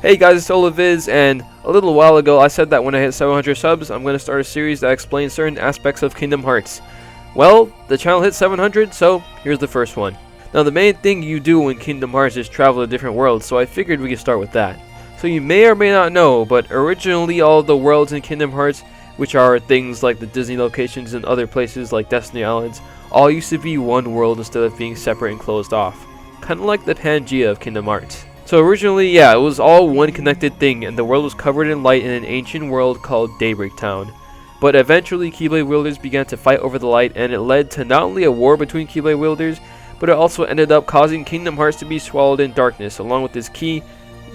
Hey guys, it's Oluvids, and a little while ago I said that when I hit 700 subs, I'm going to start a series that explains certain aspects of Kingdom Hearts. Well, the channel hit 700, so here's the first one. Now the main thing you do in Kingdom Hearts is travel to different worlds, so I figured we could start with that. So you may or may not know, but originally all the worlds in Kingdom Hearts, which are things like the Disney locations and other places like Destiny Islands, all used to be one world instead of being separate and closed off. Kinda like the Pangea of Kingdom Hearts. So originally, yeah, it was all one connected thing, and the world was covered in light in an ancient world called Daybreak Town. But eventually, Keyblade wielders began to fight over the light, and it led to not only a war between Keyblade wielders, but it also ended up causing Kingdom Hearts to be swallowed in darkness, along with this key,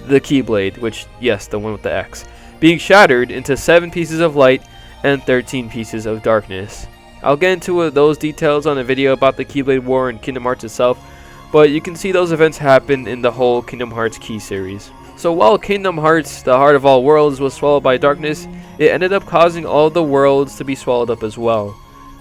the Keyblade, which, yes, the one with the X, being shattered into 7 pieces of light and 13 pieces of darkness. I'll get into those details on a video about the Keyblade War and Kingdom Hearts itself, but you can see those events happen in the whole Kingdom Hearts Key series. So while Kingdom Hearts, the heart of all worlds, was swallowed by darkness, it ended up causing all the worlds to be swallowed up as well.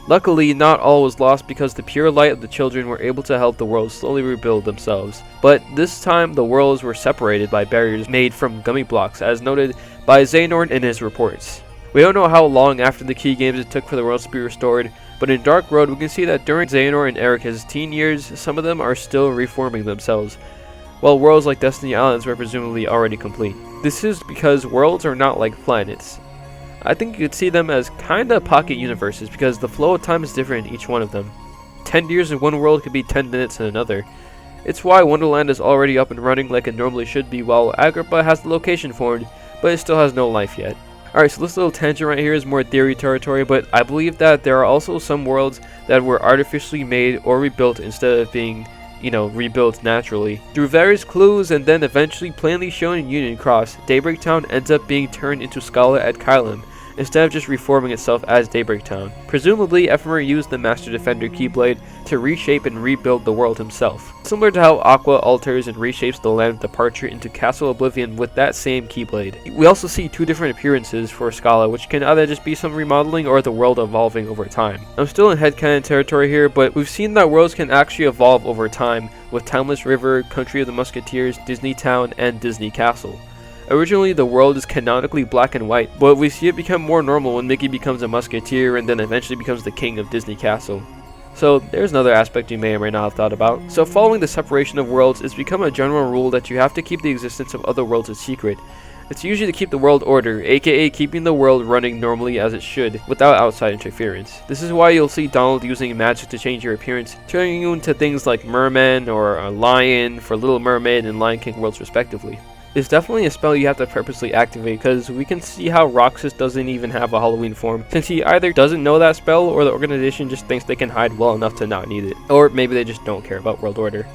Luckily, not all was lost because the pure light of the children were able to help the worlds slowly rebuild themselves. But this time, the worlds were separated by barriers made from gummy blocks, as noted by Xehanort in his reports. We don't know how long after the Key games it took for the worlds to be restored, but in Dark Road we can see that during Xehanort and Erika's teen years, some of them are still reforming themselves, while worlds like Destiny Islands were presumably already complete. This is because worlds are not like planets. I think you could see them as kinda pocket universes because the flow of time is different in each one of them. 10 years in one world could be 10 minutes in another. It's why Wonderland is already up and running like it normally should be, while Agrippa has the location formed, but it still has no life yet. Alright, so this little tangent right here is more theory territory, but I believe that there are also some worlds that were artificially made or rebuilt instead of being, rebuilt naturally. Through various clues and then eventually plainly shown in Union Cross, Daybreak Town ends up being turned into Scala at Kylam, instead of just reforming itself as Daybreak Town. Presumably, Ephemer used the Master Defender Keyblade to reshape and rebuild the world himself. Similar to how Aqua alters and reshapes the Land of Departure into Castle Oblivion with that same Keyblade. We also see 2 different appearances for Scala, which can either just be some remodeling or the world evolving over time. I'm still in headcanon territory here, but we've seen that worlds can actually evolve over time, with Timeless River, Country of the Musketeers, Disney Town, and Disney Castle. Originally, the world is canonically black and white, but we see it become more normal when Mickey becomes a musketeer and then eventually becomes the king of Disney Castle. So there's another aspect you may or may not have thought about. So following the separation of worlds, it's become a general rule that you have to keep the existence of other worlds a secret. It's usually to keep the world order, aka keeping the world running normally as it should, without outside interference. This is why you'll see Donald using magic to change your appearance, turning you into things like Merman or a Lion for Little Mermaid and Lion King worlds respectively. It's definitely a spell you have to purposely activate, because we can see how Roxas doesn't even have a Halloween form, since he either doesn't know that spell or the organization just thinks they can hide well enough to not need it. Or maybe they just don't care about world order.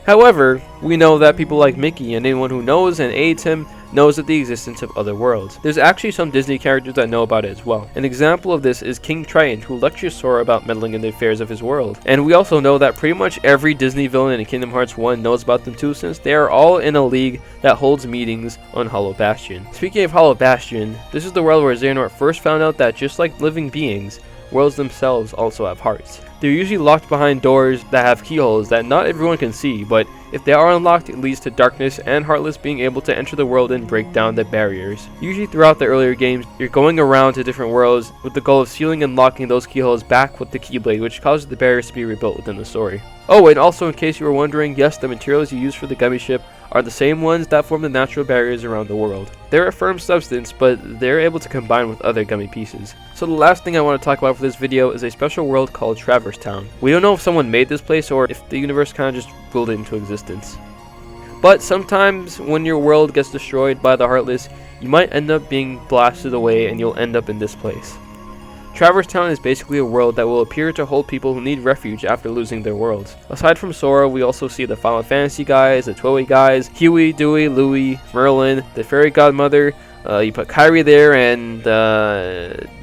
However, we know that people like Mickey and anyone who knows and aids him knows of the existence of other worlds. There's actually some Disney characters that know about it as well. An example of this is King Triton, who lectures Sora about meddling in the affairs of his world. And we also know that pretty much every Disney villain in Kingdom Hearts 1 knows about them too, since they are all in a league that holds meetings on Hollow Bastion. Speaking of Hollow Bastion, this is the world where Xehanort first found out that just like living beings, worlds themselves also have hearts. They're usually locked behind doors that have keyholes that not everyone can see, but if they are unlocked, it leads to darkness and Heartless being able to enter the world and break down the barriers. Usually throughout the earlier games, you're going around to different worlds with the goal of sealing and locking those keyholes back with the Keyblade, which causes the barriers to be rebuilt within the story. Oh, and also in case you were wondering, yes, the materials you use for the gummy ship are the same ones that form the natural barriers around the world. They're a firm substance, but they're able to combine with other gummy pieces. So the last thing I want to talk about for this video is a special world called Traverse Town. We don't know if someone made this place or if the universe kind of just willed it into existence. But sometimes when your world gets destroyed by the Heartless, you might end up being blasted away and you'll end up in this place. Traverse Town is basically a world that will appear to hold people who need refuge after losing their worlds. Aside from Sora, we also see the Final Fantasy guys, the Toei guys, Huey, Dewey, Louie, Merlin, the Fairy Godmother, you put Kyrie there, and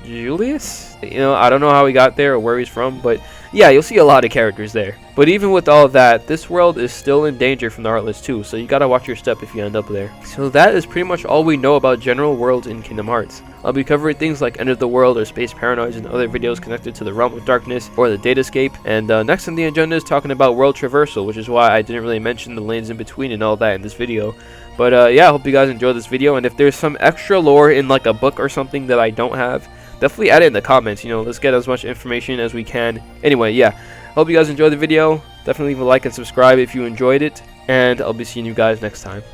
Julius? I don't know how he got there or where he's from, but yeah, you'll see a lot of characters there. But even with all of that, this world is still in danger from the Heartless too, so you gotta watch your step if you end up there. So that is pretty much all we know about general worlds in Kingdom Hearts. I'll be covering things like End of the World or Space Paranoids and other videos connected to the Realm of Darkness or the Datascape. And next on the agenda is talking about World Traversal, which is why I didn't really mention the lanes in between and all that in this video. But yeah, I hope you guys enjoyed this video, and if there's some extra lore in like a book or something that I don't have, definitely add it in the comments. You know, let's get as much information as we can. Anyway, yeah, hope you guys enjoyed the video. Definitely leave a like and subscribe if you enjoyed it, and I'll be seeing you guys next time.